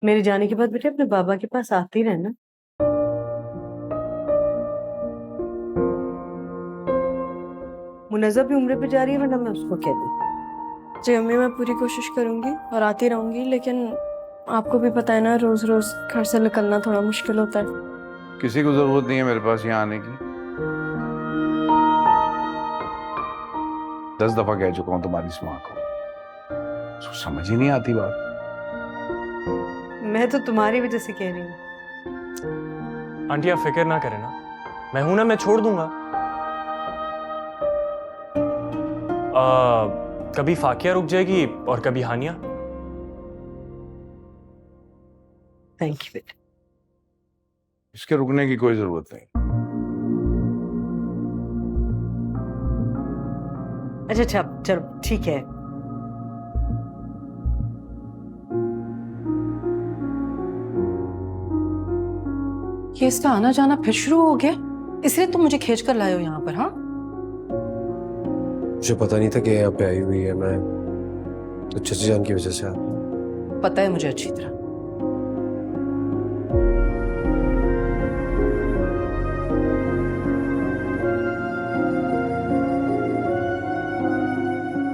मेरे जाने के बाद बेटे अपने बाबा के पास आती रहना। मुनज़्ज़ा भी उम्रे पे जा रही है, वरना मैं उसको कह दूँ। जी अम्मी, मैं पूरी कोशिश करूंगी और आती रहूंगी, लेकिन आपको भी पता है ना, रोज रोज घर से निकलना थोड़ा मुश्किल होता है। किसी को जरूरत नहीं है मेरे पास यहाँ आने की। 10 दफा कह चुका हूँ तुम्हारी इस माँ को, उसको समझ ही नहीं आती बात। मैं तो तुम्हारी वजह से कह रही हूँ। आंटी आप फिक्र ना करें ना, मैं हूं ना, मैं छोड़ दूंगा। कभी फाकिया रुक जाएगी और कभी हानिया। थैंक यू बेटा। इसके रुकने की कोई जरूरत नहीं। अच्छा अच्छा, चलो ठीक है। ये इसका आना जाना फिर शुरू हो गया, इसलिए तुम मुझे खींच कर लाए हो यहाँ पर? हाँ, मुझे पता नहीं था कि यहाँ पे आई हुई है। मैं तो चची जान की वजह से आ। पता है मुझे अच्छी तरह।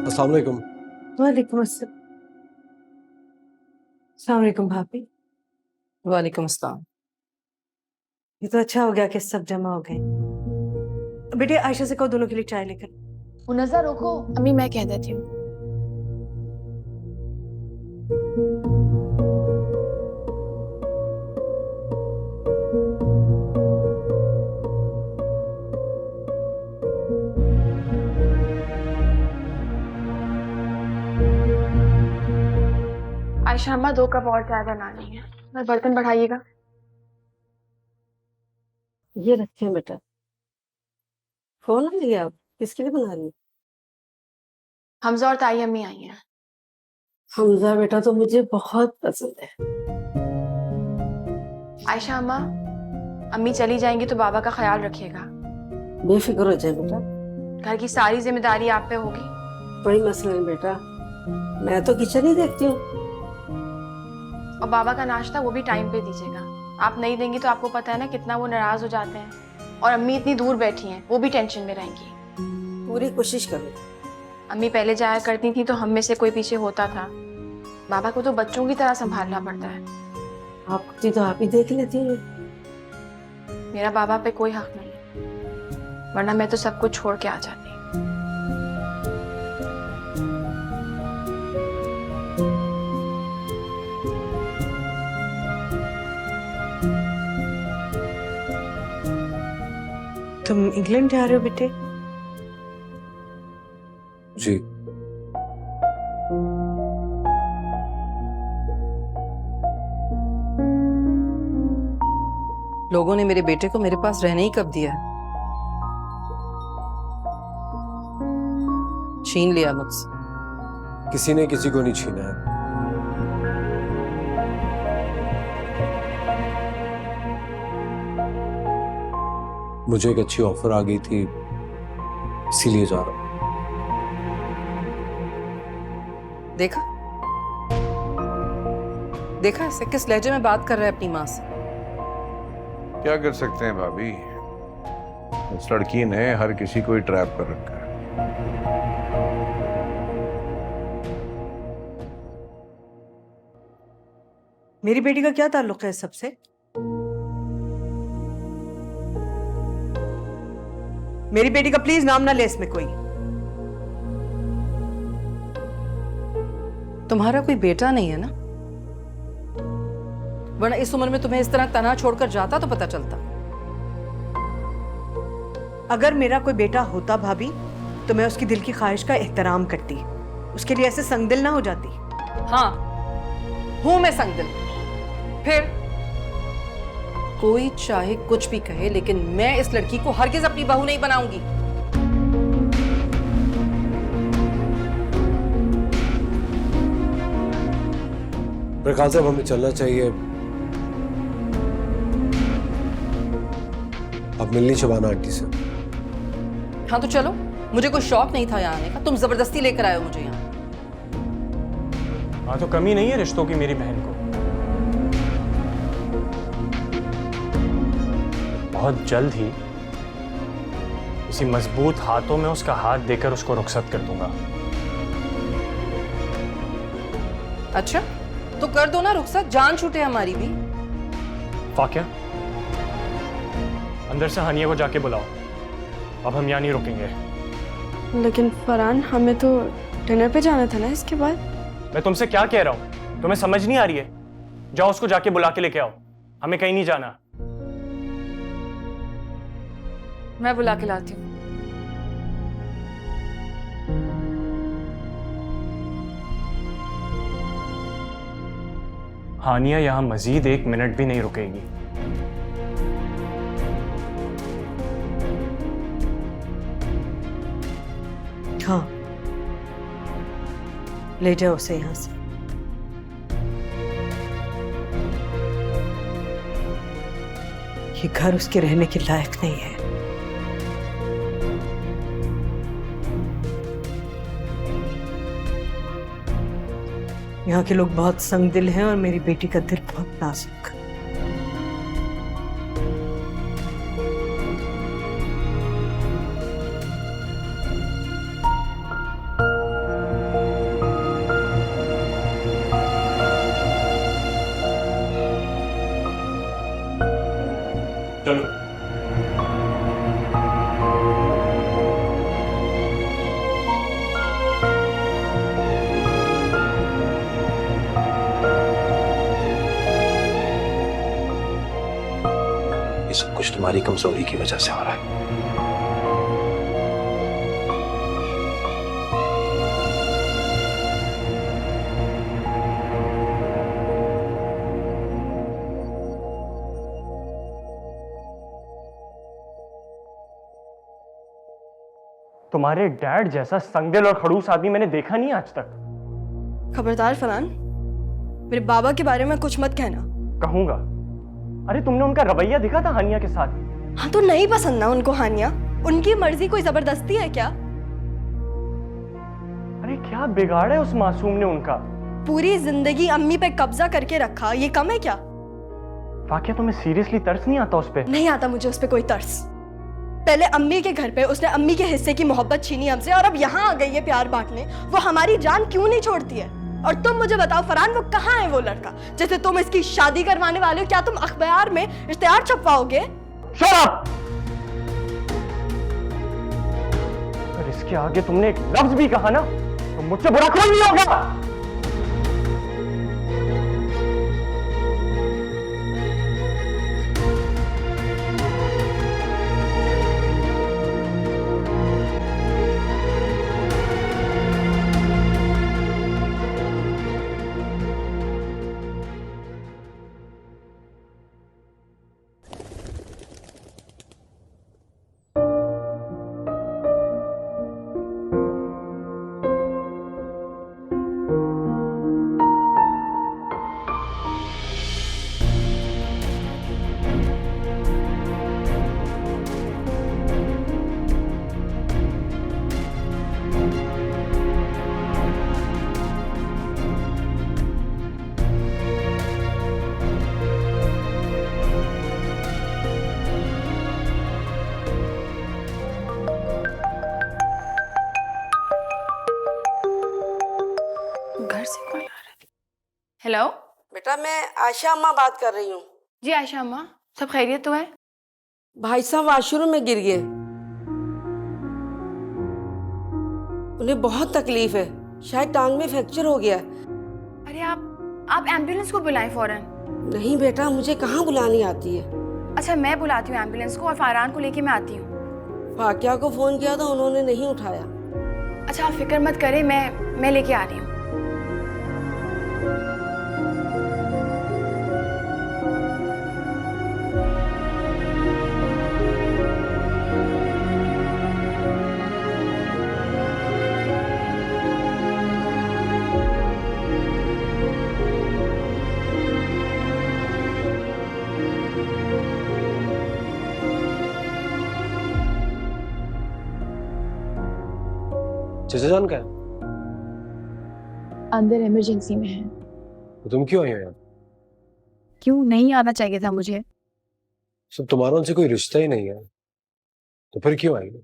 अस्सलाम वालेकुम। वालेकुम अस्सलाम। अस्सलाम वालेकुम भाभी। वालेकुम अस्सलाम। ये तो अच्छा हो गया कि सब जमा हो गए। बेटे आयशा से कहो दोनों के लिए चाय लेकर। मुनज़्ज़ा रुको, अम्मी मैं कह देती हूँ। आयशा अम्मा 2 कप और चाय बनानी है, और बर्तन बढ़ाइएगा। ये रखे हैं बेटा। फोन आ लिया आप, किसके लिए बना रही है? हमजा और ताई अम्मी आई हैं। हमजा बेटा तो मुझे बहुत पसंद है। आयशा अम्मा, अम्मी चली जाएंगी तो बाबा का ख्याल रखिएगा। बेफिक्र हो जाए बेटा, घर की सारी जिम्मेदारी आप पे होगी। कोई मसला नहीं बेटा, मैं तो किचन ही देखती हूँ। और बाबा का नाश्ता वो भी टाइम पे दीजिएगा। आप नहीं देंगी तो आपको पता है ना कितना वो नाराज हो जाते हैं। और अम्मी इतनी दूर बैठी हैं, वो भी टेंशन में रहेंगी। पूरी कोशिश करो। अम्मी पहले जाया करती थी तो हम में से कोई पीछे होता था। बाबा को तो बच्चों की तरह संभालना पड़ता है। आपकी तो आप ही देख लेती हैं। मेरा बाबा पे कोई हक नहीं है, वरना मैं तो सब कुछ छोड़ के आ जाती। तुम इंग्लैंड जा रहे हो बेटे? जी। लोगों ने मेरे बेटे को मेरे पास रहने ही कब दिया है? छीन लिया मुझसे। किसी ने किसी को नहीं छीना है। मुझे एक अच्छी ऑफर आ गई थी, इसीलिए जा रहा हूं। देखा देखा ऐसे किस लहजे में बात कर रहा है अपनी माँ से? क्या कर सकते हैं भाभी, उस लड़की ने हर किसी को ही ट्रैप कर रखा है। मेरी बेटी का क्या ताल्लुक है इस सबसे? मेरी बेटी का प्लीज नाम ना ले इसमें कोई। तुम्हारा कोई बेटा नहीं है ना? वरना इस उम्र में तुम्हें इस तरह तनहा छोड़कर जाता तो पता चलता। अगर मेरा कोई बेटा होता भाभी तो मैं उसकी दिल की ख्वाहिश का एहतराम करती, उसके लिए ऐसे संगदिल ना हो जाती। हाँ, हूं मैं संगदिल। फिर कोई चाहे कुछ भी कहे, लेकिन मैं इस लड़की को हरगिज अपनी बहू नहीं बनाऊंगी। मेरे ख्याल से अब हमें चलना चाहिए। अब मिलनी शबाना आंटी से। हाँ तो चलो, मुझे कोई शौक नहीं था यहाँ आने का, तुम जबरदस्ती लेकर आए हो मुझे यहाँ। हाँ तो कमी नहीं है रिश्तों की मेरी बहन को। बहुत जल्द ही किसी मजबूत हाथों में उसका हाथ देकर उसको रुखसत कर दूंगा। अच्छा, तो कर दो ना रुखसत, जान छूटे हमारी भी। फाकिया, अंदर से हानिया को जाके बुलाओ, अब हम यहाँ नहीं रुकेंगे। लेकिन फरहान, हमें तो डिनर पे जाना था ना इसके बाद। मैं तुमसे क्या कह रहा हूँ, तुम्हें समझ नहीं आ रही है? जाओ उसको जाके बुला के लेके आओ, हमें कहीं नहीं जाना। मैं बुला के लाती हूँ। हानिया यहाँ मजीद 1 मिनट भी नहीं रुकेगी। हाँ, ले जाओ उसे यहाँ से। ये घर उसके रहने के लायक नहीं है। यहाँ के लोग बहुत संगदिल हैं और मेरी बेटी का दिल बहुत नाजुक। चलो। ये सब कुछ तुम्हारी कमजोरी की वजह से हो रहा है। तुम्हारे डैड जैसा संगदिल और खड़ूस आदमी मैंने देखा नहीं आज तक। खबरदार फरहान, मेरे बाबा के बारे में कुछ मत कहना। कहूंगा। अरे तुमने उनका रवैया देखा था हानिया के साथ? हाँ तो नहीं पसंद ना उनको हानिया? उनकी मर्जी कोई जबरदस्ती है क्या? अरे क्या बिगाड़ा है उस मासूम ने उनका? पूरी जिंदगी अम्मी पे कब्जा करके रखा, ये कम है क्या? वाकया तुम्हें सीरियसली तरस नहीं आता उस पे? नहीं आता मुझे उस पे कोई तरस। पहले अम्मी के घर पे उसने अम्मी के हिस्से की मोहब्बत छीनी हमसे, और अब यहाँ आ गई है प्यार बांटने। वो हमारी जान क्यों नहीं छोड़ती है? और तुम मुझे बताओ फरहान, वो कहाँ है वो लड़का जैसे तुम इसकी शादी करवाने वाले हो? क्या तुम अखबार में इश्तेहार छपवाओगे? Shut up! अगर इसके आगे तुमने एक लफ्ज भी कहा ना तो मुझसे बुरा कोई नहीं होगा। घर से कॉल आ रहा है। हेलो। बेटा, मैं आशा अम्मा बात कर रही हूँ। जी आयशा अम्मा, सब खैरियत तो है? भाई साहब वॉशरूम में गिर गए, उन्हें बहुत तकलीफ है, शायद टांग में फ्रैक्चर हो गया। अरे आप एम्बुलेंस को बुलाएं फौरन। नहीं बेटा, मुझे कहाँ बुलानी आती है। अच्छा मैं बुलाती हूँ एम्बुलेंस को और फरहान को लेके मैं आती हूँ। फाकिया को फोन किया तो उन्होंने नहीं उठाया। अच्छा आप फिक्र मत करें, मैं लेके आ रही हूँ। चचा जान का है? अंदर इमरजेंसी में है। तो तुम क्यों आई हो यहाँ? क्यों नहीं आना चाहिए था मुझे? सब तुम्हारा उनसे कोई रिश्ता ही नहीं है, तो फिर क्यों आएंगे?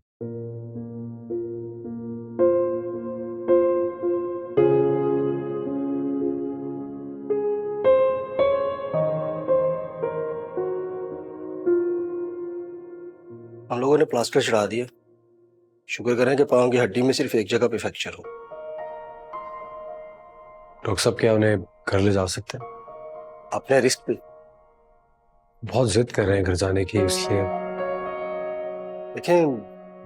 हम लोगों ने प्लास्टर चढ़ा दिया। शुक्र करें कि पाँव की हड्डी में सिर्फ एक जगह पे फ्रैक्चर हो। डॉक्टर साहब क्या उन्हें घर ले जा सकते हैं? अपने रिस्क पे। बहुत जिद कर रहे हैं घर जाने की, इसलिए। लेकिन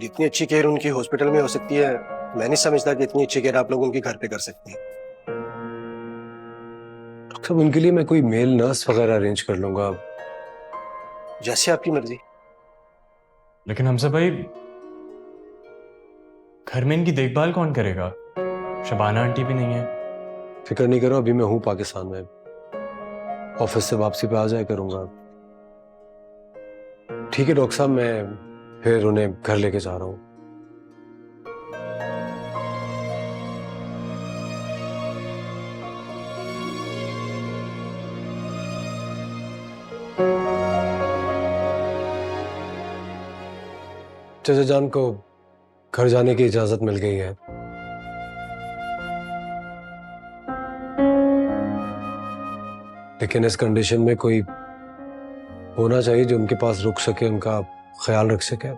जितनी अच्छी केयर उनकी हॉस्पिटल में हो सकती है, मैं नहीं समझता कि इतनी अच्छी केयर आप लोग उनके घर पे कर सकते हैं। डॉक्टर साहब उनके लिए मैं कोई मेल नर्स वगैरह अरेंज कर लूंगा। जैसे आपकी मर्जी। लेकिन हमजा भाई, घर में इनकी देखभाल कौन करेगा? शबाना आंटी भी नहीं है। फिक्र नहीं करो, अभी मैं हूं पाकिस्तान में, ऑफिस से वापसी पे आ जाया करूंगा। ठीक है डॉक्टर साहब, मैं फिर उन्हें घर लेके जा रहा हूं। चाचा जान को घर जाने की इजाजत मिल गई है। लेकिन इस कंडीशन में कोई होना चाहिए जो उनके पास रुक सके, उनका ख्याल रख सके।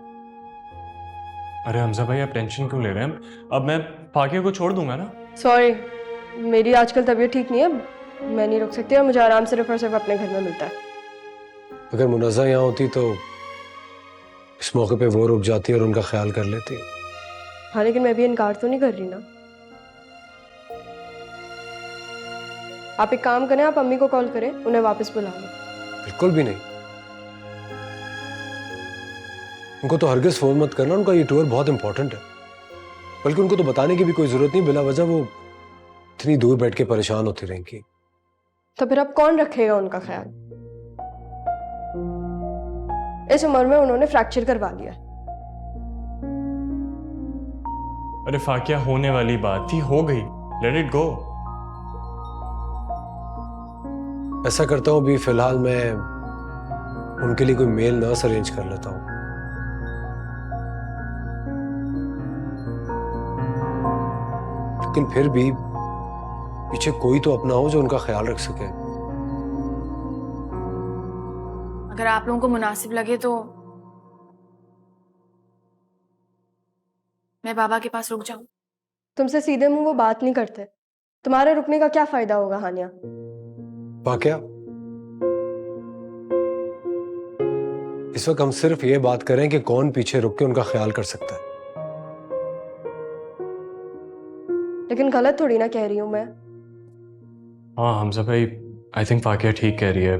अरे हमजा भाई, आप टेंशन क्यों ले रहे हैं? अब मैं फाकिया को छोड़ दूंगा ना। सॉरी, मेरी आजकल तबीयत ठीक नहीं है, मैं नहीं रुक सकती और मुझे आराम सिर्फ और सिर्फ अपने घर में मिलता है। अगर मुनज़्ज़ा यहाँ होती तो इस मौके पे वो रुक जाती और उनका ख्याल कर लेती। हाँ, लेकिन मैं भी इनकार तो नहीं कर रही ना। आप एक काम करें, आप अम्मी को कॉल करें, उन्हें वापस बुला लो। बिल्कुल भी नहीं, उनको तो हरगिज़ फोन मत करना, उनका ये टूर बहुत इंपॉर्टेंट है। बल्कि उनको तो बताने की भी कोई जरूरत नहीं, बिला वजह वो इतनी दूर बैठ के परेशान होती रहेंगी। तो फिर अब कौन रखेगा उनका ख्याल? इस उम्र में उन्होंने फ्रैक्चर करवा लिया। अरे फाकिया, होने वाली बात थी, हो गई, लेट इट गो। ऐसा करता हूँ, अभी फिलहाल मैं उनके लिए कोई मेल नर्स अरेंज कर लेता हूँ। लेकिन फिर भी पीछे कोई तो अपना हो जो उनका ख्याल रख सके। अगर आप लोगों को मुनासिब लगे तो मैं बाबा के पास रुक जाऊं। तुमसे सीधे मुंह वो बात नहीं करते। तुम्हारे रुकने का क्या फायदा होगा हानिया? वाकया इस वक्त हम सिर्फ ये बात करें कि कौन पीछे रुक के उनका ख्याल कर सकता है। लेकिन गलत थोड़ी ना कह रही हूं मैं। हाँ हमजा भाई, आई थिंक फाकिया ठीक कह रही है।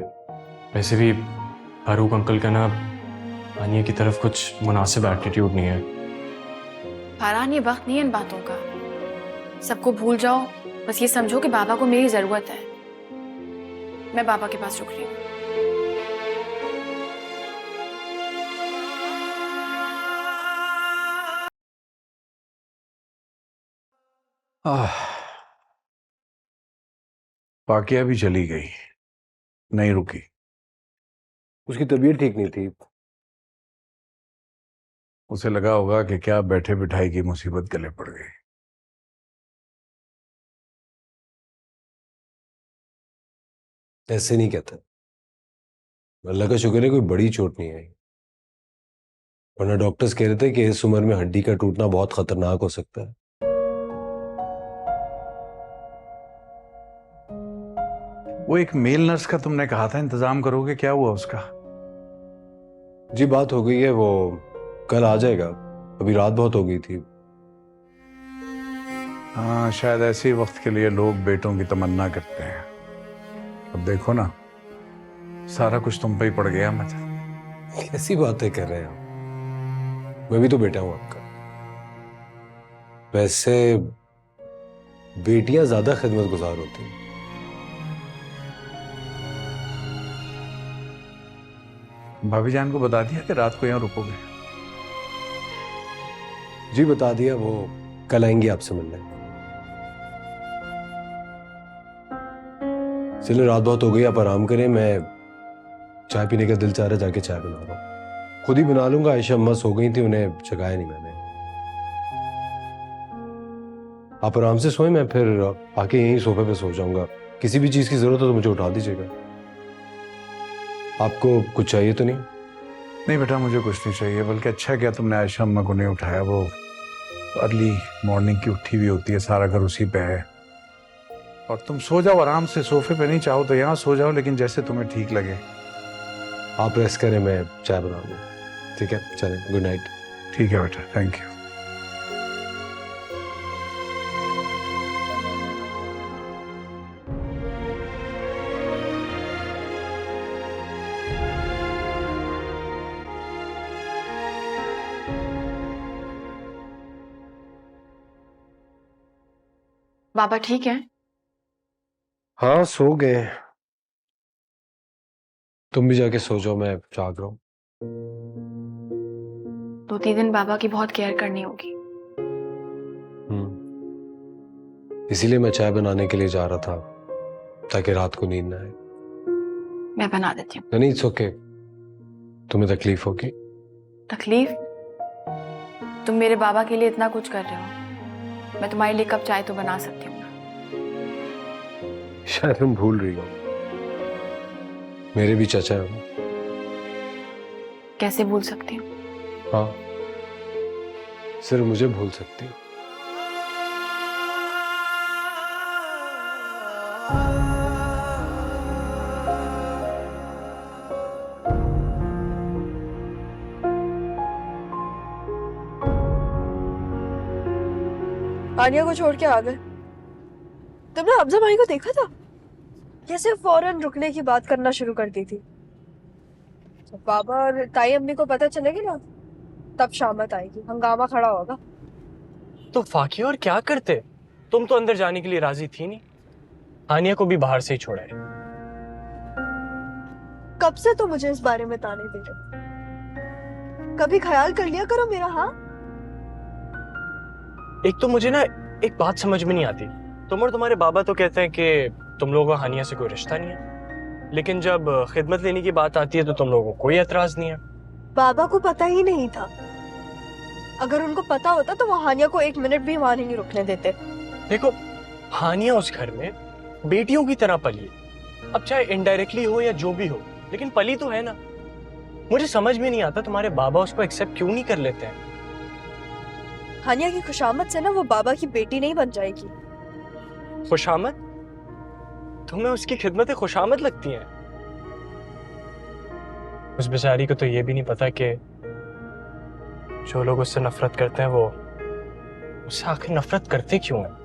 वैसे भी फारूक अंकल का ना आनिया की तरफ कुछ मुनासिब एटीट्यूड नहीं है। फरहान, ये वक्त नहीं है इन बातों का। सबको भूल जाओ, बस ये समझो कि बाबा को मेरी जरूरत है। मैं बाबा के पास रुक रही हूँ। फाकिया भी चली गई, नहीं रुकी। उसकी तबीयत ठीक नहीं थी। उसे लगा होगा कि क्या बैठे बिठाई की मुसीबत गले पड़ गई। ऐसे नहीं कहता, अल्लाह का शुक्र है कोई बड़ी चोट नहीं आई, वरना डॉक्टर्स कह रहे थे कि इस उम्र में हड्डी का टूटना बहुत खतरनाक हो सकता है। वो एक मेल नर्स का तुमने कहा था इंतजाम करोगे, क्या हुआ उसका? जी बात हो गई है, वो कल आ जाएगा। अभी रात बहुत हो गई थी। हाँ, शायद ऐसे ही वक्त के लिए लोग बेटों की तमन्ना करते हैं। अब देखो ना, सारा कुछ तुम पे ही पड़ गया। मतलब कैसी बातें कर रहे हैं आप? मैं भी तो बेटा हूं आपका। वैसे बेटियां ज्यादा खिदमत गुजार होती हैं। भाभी जान को बता दिया कि रात को यहाँ रुकोगे? जी बता दिया, वो कल आएंगी आपसे मिलने। चलिए रात बहुत हो गई, आप आराम करें, मैं चाय पीने का दिल चाह रहा है, जाके चाय बना रहा हूँ। खुद ही बना लूंगा। आयशा अम्मा सो गई थी, उन्हें जगाया नहीं मैंने। आप आराम से सोए, मैं फिर आके यहीं सोफे पे सो जाऊंगा। किसी भी चीज की जरूरत हो तो मुझे उठा दीजिएगा। आपको कुछ चाहिए तो नहीं? नहीं बेटा, मुझे कुछ नहीं चाहिए, बल्कि अच्छा किया तुमने आयशा अम्मा को नहीं उठाया। वो अर्ली मॉर्निंग की उठी हुई होती है, सारा घर उसी पे है। और तुम सो जाओ आराम से सोफे पे, नहीं चाहो तो यहाँ सो जाओ, लेकिन जैसे तुम्हें ठीक लगे। आप रेस्ट करें, मैं चाय बना लूँ। ठीक है, चलें, गुड नाइट। ठीक है बेटा, थैंक यू। बाबा ठीक है? हाँ, सो गए। तुम भी जाके सो जाओ, मैं जाग रहा हूँ। 2-3 दिन बाबा की बहुत केयर करनी होगी। इसीलिए मैं चाय बनाने के लिए जा रहा था, ताकि रात को नींद ना आए। मैं बना देती हूँ। नहीं, इट्स ओके। तुम्हें तकलीफ होगी? तकलीफ? तुम मेरे बाबा के लिए इतना कुछ कर रहे हो, मैं तुम्हारे लिए कप चाय तो बना सकती हूँ ना। शायद तुम भूल रही हो, मेरे भी चाचा हैं। कैसे भूल सकती हूँ? हाँ, सिर्फ मुझे भूल सकती हो। आनिया को छोड़ के आ गए। तुमने अफजा भाई को देखा था? कैसे फौरन रुकने की बात करना शुरू कर दी थी। तो बाबा और ताई अम्मी को पता चलेगी ना, तब शामत आएगी, हंगामा खड़ा होगा। तो फाकी और क्या करते? तुम तो अंदर जाने के लिए राजी थी नहीं। आनिया को भी बाहर से ही छोड़ा है। कब से तो मुझे इस बारे में ताने दे रहे, कभी ख्याल कर लिया करो मेरा। हाँ, एक तो मुझे ना एक बात समझ में नहीं आती। तुम और तुम्हारे बाबा तो कहते हैं कि तुम लोगों का हानिया से कोई रिश्ता नहीं है, लेकिन जब खिदमत लेने की बात आती है तो तुम लोगों को कोई एतराज नहीं है। बाबा को पता ही नहीं था। अगर उनको पता होता तो वो हानिया को 1 मिनट भी वहां नहीं रुकने देते। देखो, हानिया उस घर में बेटियों की तरह पली है। अब चाहे इनडायरेक्टली हो या जो भी हो, लेकिन पली तो है ना। मुझे समझ में नहीं आता तुम्हारे बाबा उसको एक्सेप्ट क्यों नहीं कर लेते हैं। हानिया की खुशामद से ना वो बाबा की बेटी नहीं बन जाएगी। खुशामद? तुम्हें उसकी खिदमतें खुशामद लगती हैं? उस बेचारी को तो ये भी नहीं पता कि जो लोग उससे नफरत करते हैं वो उससे आखिर नफरत करते क्यों हैं।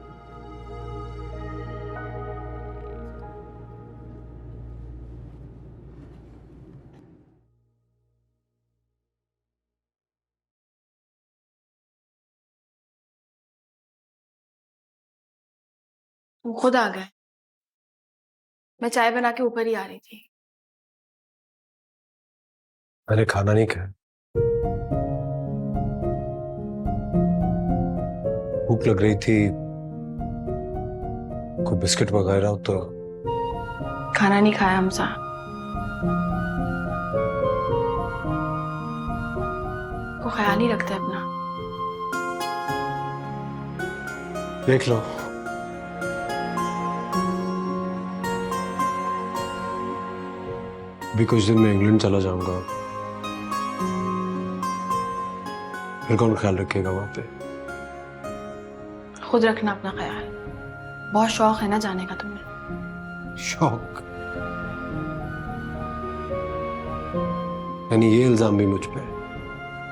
वो खुद आ गए। मैं चाय बना के ऊपर ही आ रही थी। मैंने खाना नहीं खाया, भूख लग रही थी। कोई बिस्किट वगैरह हो तो। खाना नहीं खाया हमसा। वो ख्याल ही रखता है अपना। देख लो, अभी कुछ दिन में इंग्लैंड चला जाऊंगा, फिर कौन ख्याल रखेगा वहां पे? खुद रखना अपना ख्याल। बहुत शौक है ना जाने का तुम्हें। शौक? यानी ये इल्जाम भी मुझ पे?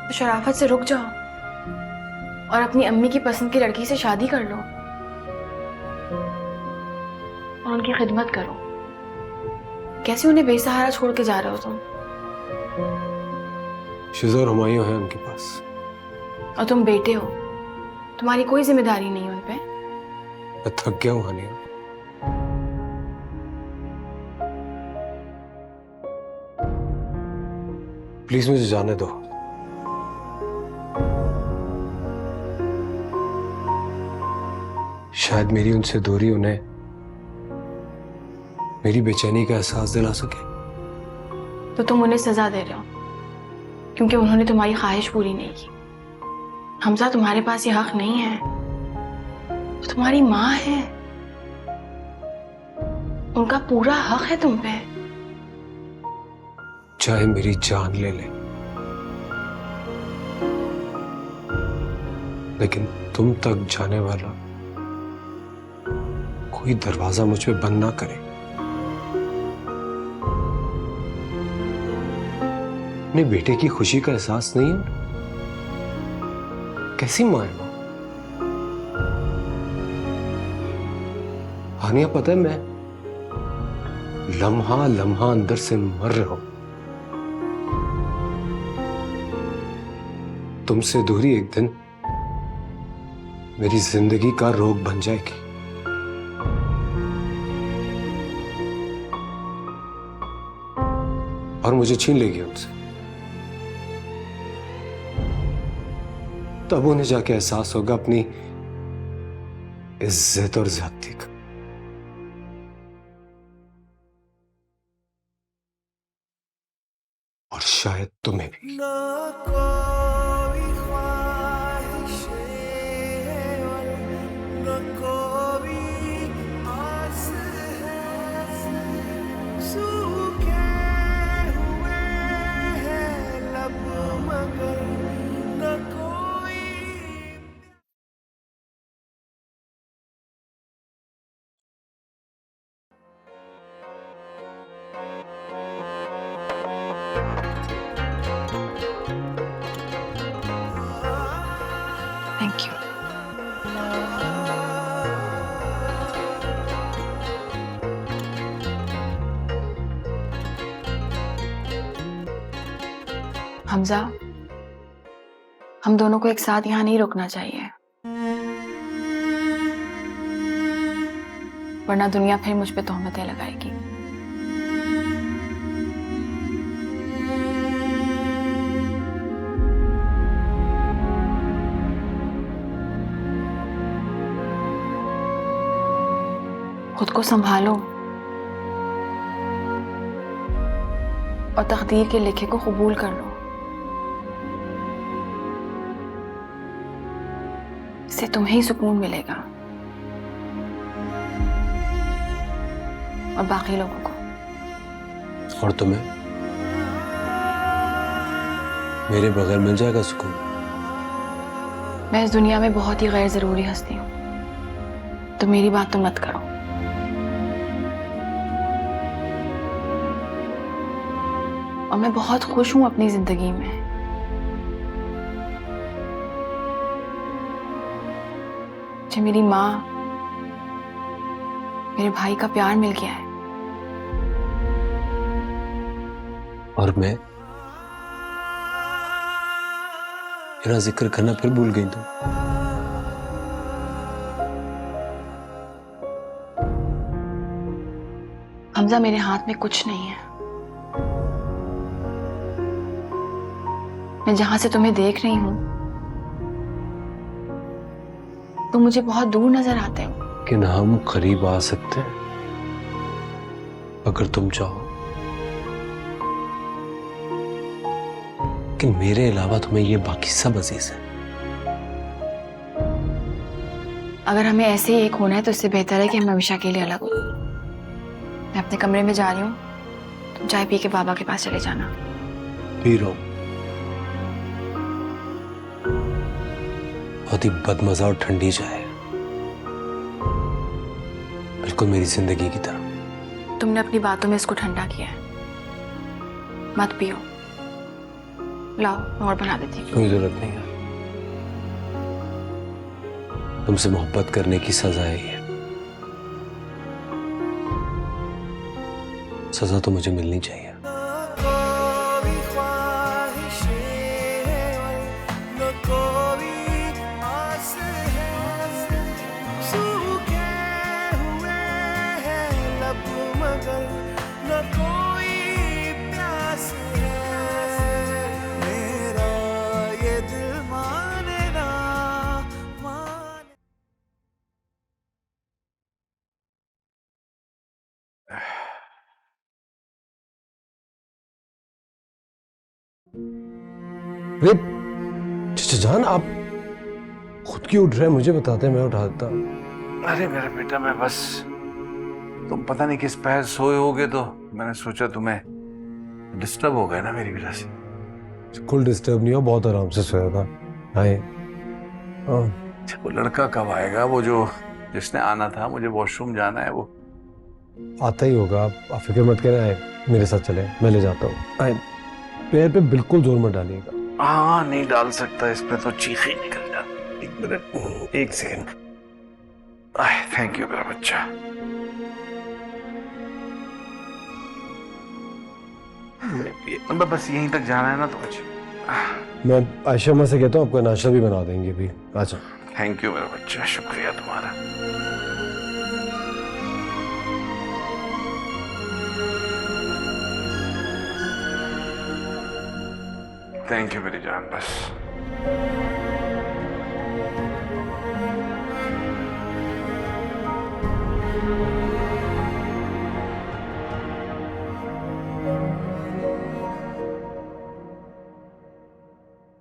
तो शराफत से रुक जाओ और अपनी अम्मी की पसंद की लड़की से शादी कर लो और उनकी खिदमत करो। कैसे उन्हें बेसहारा छोड़ के जा रहे हो तुम? शिज़ा और हुमायूं है उनके पास। और तुम बेटे हो, तुम्हारी कोई जिम्मेदारी नहीं है उन पे। मैं थक गया हूं हानिया। प्लीज मुझे जाने दो। शायद मेरी उनसे दूरी उन्हें मेरी बेचैनी का एहसास दिला सके। तो तुम उन्हें सजा दे रहे हो क्योंकि उन्होंने तुम्हारी ख्वाहिश पूरी नहीं की। हमजा, तुम्हारे पास ये हक नहीं है। वो तुम्हारी माँ है, उनका पूरा हक है तुम पे। चाहे मेरी जान ले ले, लेकिन तुम तक जाने वाला कोई दरवाजा मुझ पे बंद ना करे। अपने बेटे की खुशी का एहसास नहीं है? कैसी मां है वो? हानिया, पता है मैं लम्हा लम्हा अंदर से मर रहा हूं। तुमसे दूरी एक दिन मेरी जिंदगी का रोग बन जाएगी। और मुझे छीन लेगी उनसे। तब उन्हें जाके एहसास होगा अपनी इज्जत और ज्यादती का। और शायद तुम्हें भी। Thank you. हमजा, हम दोनों को एक साथ यहाँ नहीं रुकना चाहिए, वरना दुनिया फिर मुझ पे तोहमतें लगाएगी। खुद को संभालो और तकदीर के लिखे को कबूल कर लो। इससे तुम्हें ही सुकून मिलेगा और बाकी लोगों को। और तुम्हें मेरे बगैर मिल जाएगा सुकून। मैं इस दुनिया में बहुत ही गैर जरूरी हस्ती हूँ, तो मेरी बात तो मत करो। और मैं बहुत खुश हूं अपनी जिंदगी में। मुझे मेरी माँ, मेरे भाई का प्यार मिल गया है। और मैं मेरा जिक्र करना फिर भूल गई तुम। हमजा, मेरे हाथ में कुछ नहीं है। मैं जहां से तुम्हें देख रही हूं, तुम मुझे बहुत दूर नजर आते हो। लेकिन हम करीब आ सकते हैं अगर तुम चाहो। लेकिन मेरे अलावा तुम्हें ये बाकी सब अजीज है। अगर हमें ऐसे ही एक होना है तो इससे बेहतर है कि हम हमेशा के लिए अलग हो। मैं अपने कमरे में जा रही हूँ, तुम चाय पी के बाबा के पास चले जाना। पी रहा हूं। बहुत ही बदमजा और ठंडी चाय है, बिल्कुल मेरी जिंदगी की तरह। तुमने अपनी बातों में इसको ठंडा किया है, मत पियो। लाओ, मैं और बना देती हूँ। कोई जरूरत नहीं है, तुमसे मोहब्बत करने की सजा है ये। सजा तो मुझे मिलनी चाहिए। अरे जान, आप खुद क्यों उठ रहे हैं? मुझे बताते, मैं उठा देता। अरे मेरा बेटा, मैं बस, तुम पता नहीं किस पैर सोए होगे तो मैंने सोचा तुम्हें डिस्टर्ब हो गया ना मेरी वजह से। बिल्कुल डिस्टर्ब नहीं हुआ, बहुत आराम से सोया था। आए। वो लड़का कब आएगा? वो जो जिसने आना था, मुझे वॉशरूम जाना है, वो आता ही होगा। आप फिक्र मत करें। आए, मेरे साथ चले, मैं ले जाता हूँ। आए, पैर पे बिल्कुल जोर मत डालिएगा। हाँ, नहीं डाल सकता, इस पे तो चीख ही निकल जाती। 1 मिनट, 1 सेकंड। थैंक यू मेरा बच्चा। बस यहीं तक जाना है ना तो कुछ। मैं आयशा अम्मा से कहता हूँ आपका नाश्ता भी बना देंगे भी। अच्छा, थैंक यू मेरा बच्चा, शुक्रिया तुम्हारा। थैंक यू मेरी जान। बस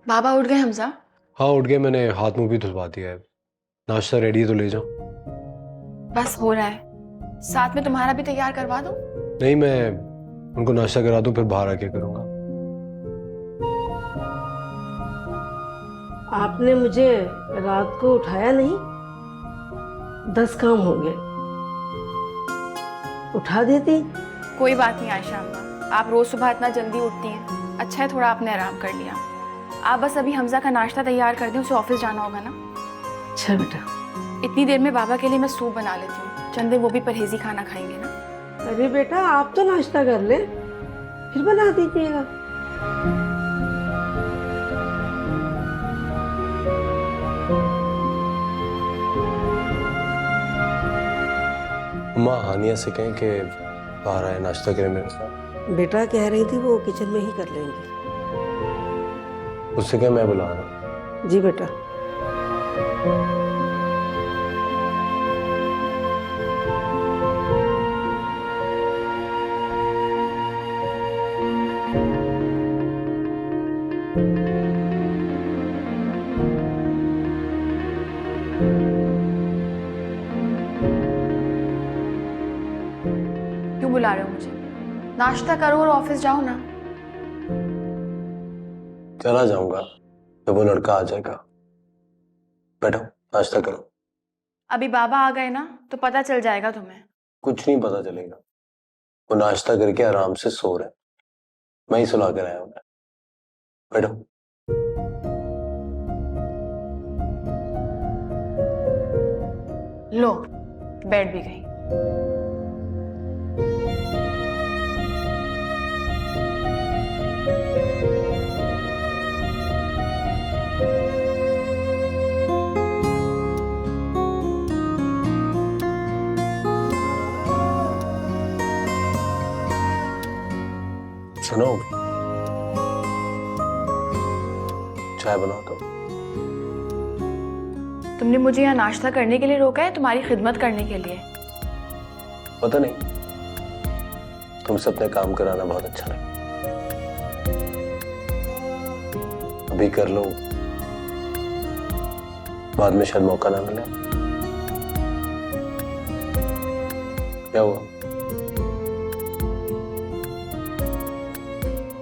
बाबा उठ गए हमजा? हाँ उठ गए, मैंने हाथ मुंह भी धुलवा दिया है। नाश्ता रेडी है तो ले जाओ। बस हो रहा है, साथ में तुम्हारा भी तैयार करवा दूं? नहीं, मैं उनको नाश्ता करा दूं, फिर बाहर आके करूंगा। आपने मुझे रात को उठाया नहीं, 10 काम हो गए, उठा देती। कोई बात नहीं आयशा अम्मा, आप रोज सुबह इतना जल्दी उठती हैं, अच्छा है थोड़ा आपने आराम कर लिया। आप बस अभी हमजा का नाश्ता तैयार कर दें, उसे ऑफिस जाना होगा ना। अच्छा बेटा। इतनी देर में बाबा के लिए मैं सूप बना लेती हूँ, चंद दिन वो भी परहेजी खाना खाएंगे ना। अरे बेटा, आप तो नाश्ता कर ले, फिर बना दीजिएगा। अम्मा हानिया से कहें कि बाहर आए नाश्ता करें मेरे साथ। बेटा कह रही थी वो किचन में ही कर लेंगी। उससे क्या, मैं बुला रहा हूँ। जी बेटा। क्यों बुला रहे हो मुझे? नाश्ता करो और ऑफिस जाओ ना। चला जाऊंगा जब वो लड़का आ जाएगा। बैठो, नाश्ता करो। अभी बाबा आ गए ना तो पता चल जाएगा तुम्हें। कुछ नहीं पता चलेगा, वो नाश्ता करके आराम से सो रहे हैं, मैं ही सुला कर आया हूं। बैठो। लो, बैठ भी गई। सुनो, चाय बनाओ तो। तुमने मुझे यहाँ नाश्ता करने के लिए रोका है, तुम्हारी खिदमत करने के लिए? पता नहीं, तुमसे अपने काम कराना बहुत अच्छा लगा। अभी कर लो, बाद में शायद मौका ना मिले। क्या हुआ?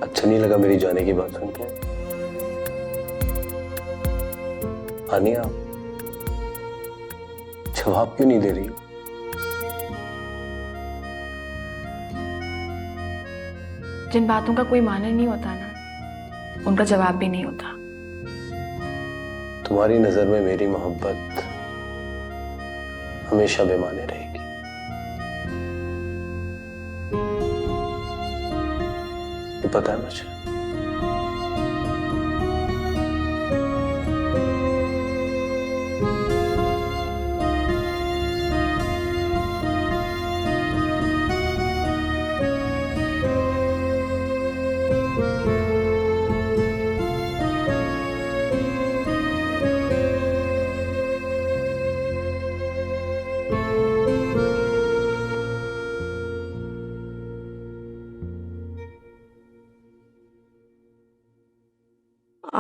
अच्छा नहीं लगा मेरी जाने की बात सुन के? आनिया, जवाब क्यों नहीं दे रही? जिन बातों का कोई माने नहीं होता ना, उनका जवाब भी नहीं होता। तुम्हारी नजर में मेरी मोहब्बत हमेशा बेमाने रहेगी। ये पता है मुझे।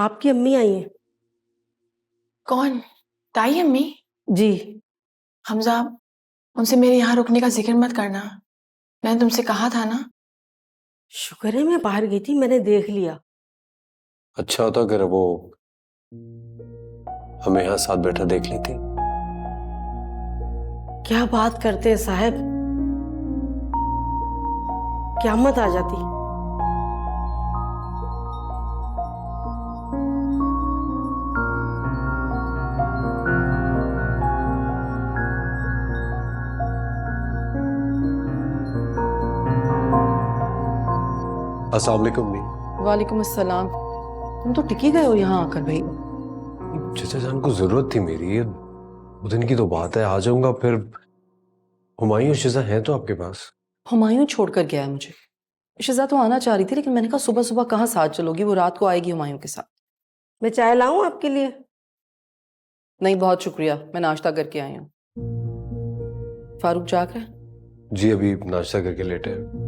आपकी अम्मी आई हैं। कौन? ताई अम्मी? जी। हमजा, उनसे मेरे यहाँ रुकने का जिक्र मत करना। मैंने तुमसे कहा था ना। शुक्र है मैं बाहर गई थी, मैंने देख लिया। अच्छा होता अगर वो हमें यहाँ साथ बैठा देख लेती। क्या बात करते हैं साहब, क़यामत आ जाती। अस्सलाम वालेकुम अम्मी। वालेकुम अस्सलाम। तुम तो टिकी गए हो यहाँ आकर भाई। चचा जान को जरूरत थी मेरी, वो दिन की तो बात है, आ जाऊंगा फिर। हुमायूं और शिजा हैं तो आपके पास? हुमायूं छोड़कर गया है मुझे। शिजा तो आना चाह रही थी लेकिन मैंने कहा सुबह सुबह कहाँ साथ चलोगी, वो रात को आएगी हुमायूं के साथ। मैं चाय लाऊं आपके लिए? नहीं बहुत शुक्रिया, मैं नाश्ता करके आई हूँ। फारूक जाग रहा है? जी अभी नाश्ता करके लेटे हैं।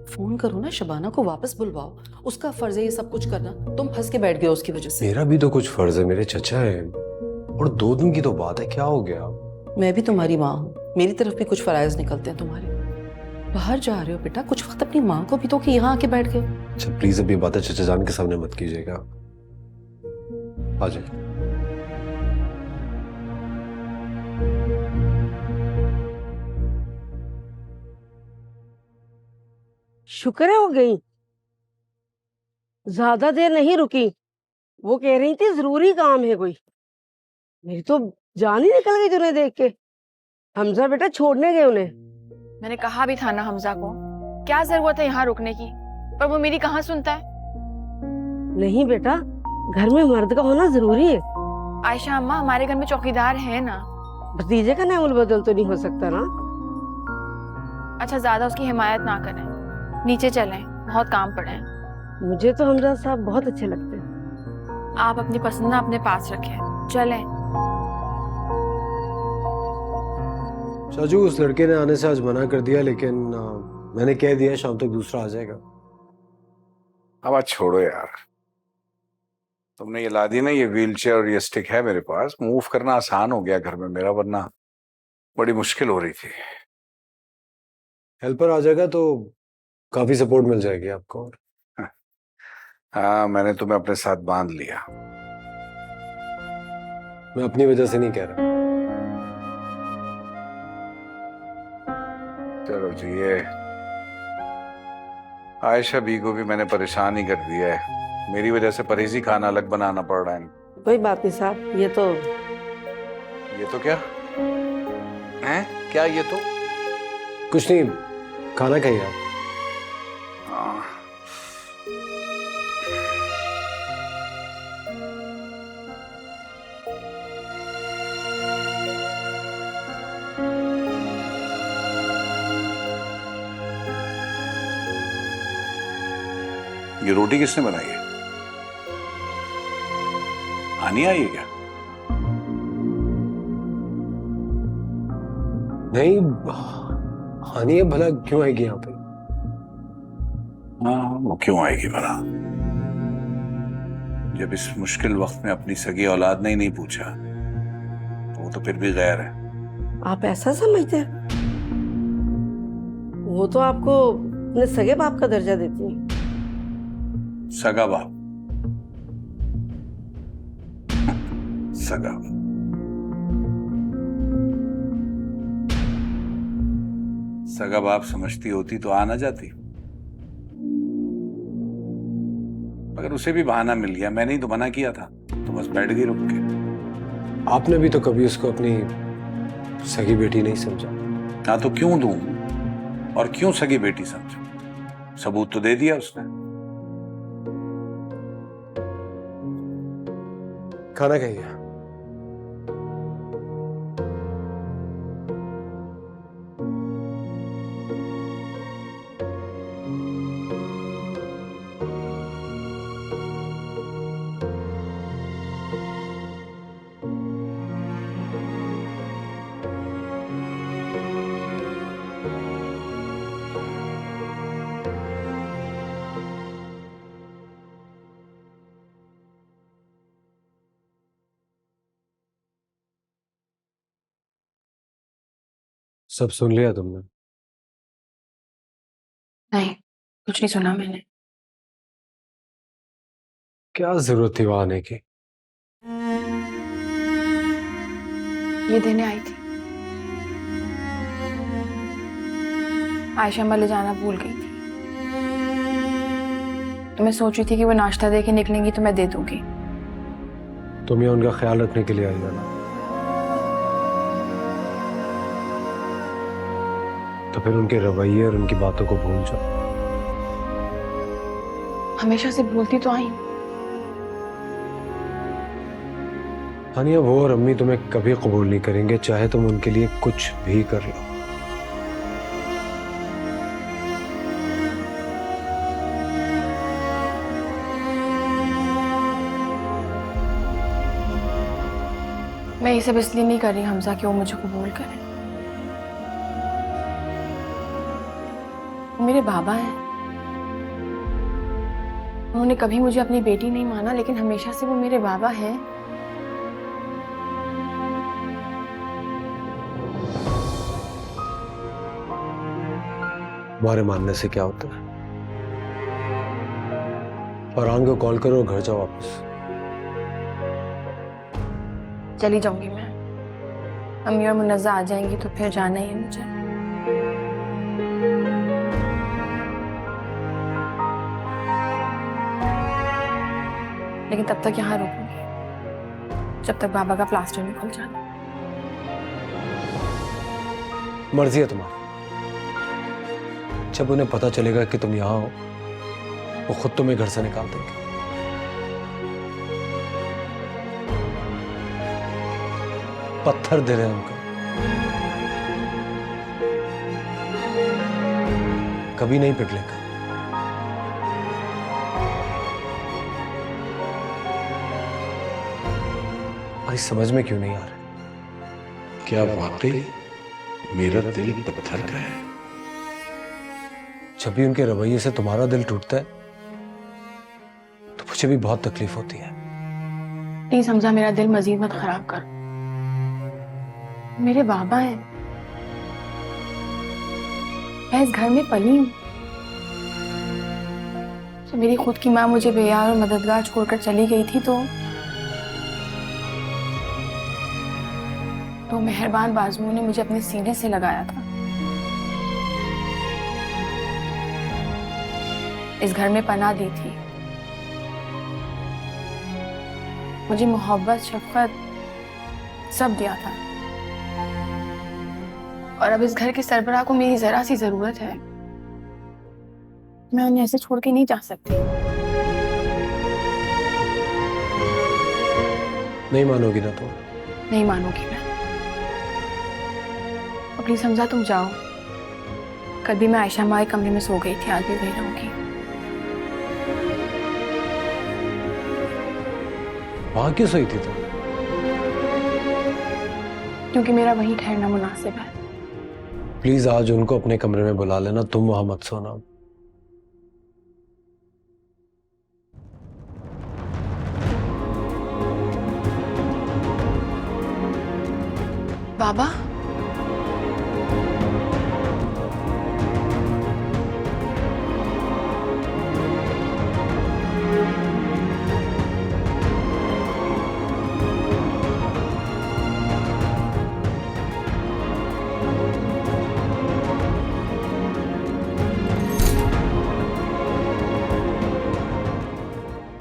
फोन करो ना, शबाना को वापस बुलवाओ, उसका फर्ज है ये सब कुछ करना। तुम फंस के बैठ गए उसकी वजह से। मेरा भी तो कुछ फर्ज है, मेरे चचा है, और 2 दिन की तो बात है, क्या हो गया? मैं भी तुम्हारी माँ हूँ, मेरी तरफ भी कुछ फराइज निकलते हैं तुम्हारे। बाहर जा रहे हो बेटा, कुछ वक्त अपनी माँ को भी तो कि यहाँ आके बैठ गए। अच्छा प्लीज अभी बातें चचा जान के सामने मत कीजिएगा। आ जाए। शुक्र है हो गई, ज्यादा देर नहीं रुकी। वो कह रही थी जरूरी काम है कोई। मेरी तो जान ही निकल गई तुम्हें देख के। हमजा बेटा छोड़ने गए उन्हें। मैंने कहा भी था ना हमजा को, क्या जरूरत है यहाँ रुकने की, पर वो मेरी कहाँ सुनता है। नहीं बेटा, घर में मर्द का होना जरूरी है। आयशा अम्मा, हमारे घर में चौकीदार है ना। भतीजे का नामुल बदल तो नहीं हो सकता ना। अच्छा ज्यादा उसकी हिमायत ना करें, नीचे चलें, बहुत काम पड़े हैं। मुझे तो हमजा साहब बहुत अच्छे लगते हैं। आप अपनी पसंद ना अपने पास रखें, चलें। चाचू उस लड़के ने आने से आज मना कर दिया, लेकिन मैंने कह दिया शाम तक दूसरा आ जाएगा। अब आज छोड़ो यार, तुमने ये ला दी ना, ये व्हीलचेयर और ये स्टिक है मेरे पास, मूव करना आसान हो गया घर में मेरा, वरना बड़ी मुश्किल हो रही थी। हेल्पर आ जाएगा तो काफी सपोर्ट मिल जाएगी आपको। हाँ मैंने तुम्हें अपने साथ बांध लिया। मैं अपनी वजह से नहीं कह रहा। चलो जी, ये आयशा बी को भी मैंने परेशान ही कर दिया है, मेरी वजह से परहेजी खाना अलग बनाना पड़ रहा है। कोई बात नहीं साहब, ये तो क्या है? क्या ये तो कुछ नहीं, खाना खाइए आप। हाँ। ये रोटी किसने बनाई है? आनी आई है क्या? नहीं, हानि है भला क्यों आएगी यहाँ पे? हाँ वो क्यों आएगी भला? जब इस मुश्किल वक्त में अपनी सगी औलाद ने ही नहीं पूछा तो वो तो फिर भी गैर है। आप ऐसा समझते हैं? वो तो आपको अपने सगे बाप का दर्जा देती है। सगा बाप? सगा सगा बाप समझती होती तो आ ना जाती, मगर उसे भी बहाना मिल गया। मैंने ही तो मना किया था, तो बस बैठ गई रुक के। आपने भी तो कभी उसको अपनी सगी बेटी नहीं समझा। हाँ तो क्यों दूं, और क्यों सगी बेटी समझूं? सबूत तो दे दिया उसने। खाना खाइए। सब सुन लिया तुमने? नहीं, कुछ नहीं सुना मैंने। क्या जरूरत थी वहां आने की? ये देने आई थी। आयशा अम्मा ले जाना भूल गई थी, तो मैं सोच रही थी कि वो नाश्ता दे के निकलेंगी तो मैं दे दूंगी। तुम यहाँ उनका ख्याल रखने के लिए आई हो ना, तो फिर उनके रवैये और उनकी बातों को भूल जाओ। हमेशा से भूलती तो आई हूँ। हानिया, वो और अम्मी तुम्हें कभी कबूल नहीं करेंगे, चाहे तुम उनके लिए कुछ भी कर लो। मैं ये सब इसलिए नहीं कर रही हमजा कि वो मुझे कबूल करें। वो मेरे बाबा हैं। उन्होंने कभी मुझे अपनी बेटी नहीं माना, लेकिन हमेशा से वो मेरे बाबा हैं। तुम्हारे मानने से क्या होता है? फरहान को कॉल करो और घर जाओ वापस। चली जाऊंगी मैं। अम्मी और मुन्नज़ा आ जाएंगी तो फिर जाना ही है मुझे। लेकिन तब तक यहाँ रुकूंगी जब तक बाबा का प्लास्टर नहीं खुल जाता। मर्जी है तुम्हारी। जब उन्हें पता चलेगा कि तुम यहाँ हो, वो खुद तुम्हें घर से निकाल देंगे। पत्थर दे रहे हैं उनको, कभी नहीं पिघलेगा। भाई समझ में क्यों नहीं आ रहा? क्या वाकई मेरा दिल पत्थर का है? जब भी उनके रवैये से तुम्हारा दिल टूटता है तो मुझे भी बहुत तकलीफ होती है। प्लीज हमजा, मेरा दिल मजीद मत खराब कर। मेरे बाबा हैं। मैं इस घर में पली हूँ। तो मेरी खुद की माँ मुझे बेयार और मददगार छोड़कर चली गई थी, तो मेहरबान बाजुओं ने मुझे अपने सीने से लगाया था। इस घर में पनाह दी थी, मुझे मोहब्बत, शफकत सब दिया था। और अब इस घर के सरबराह को मेरी जरा सी जरूरत है। मैं उन्हें ऐसे छोड़ के नहीं जा सकती। नहीं मानोगी ना तुम? नहीं मानूंगी मैं। प्लीज समझा, तुम जाओ। कल भी मैं आयशा माँ के कमरे में सो गई थी, आज भी वही रहूंगी। वहां क्यों सोई थी तुम? क्योंकि मेरा वहीं ठहरना मुनासिब है। प्लीज आज उनको अपने कमरे में बुला लेना, तुम वहां मत सोना। बाबा,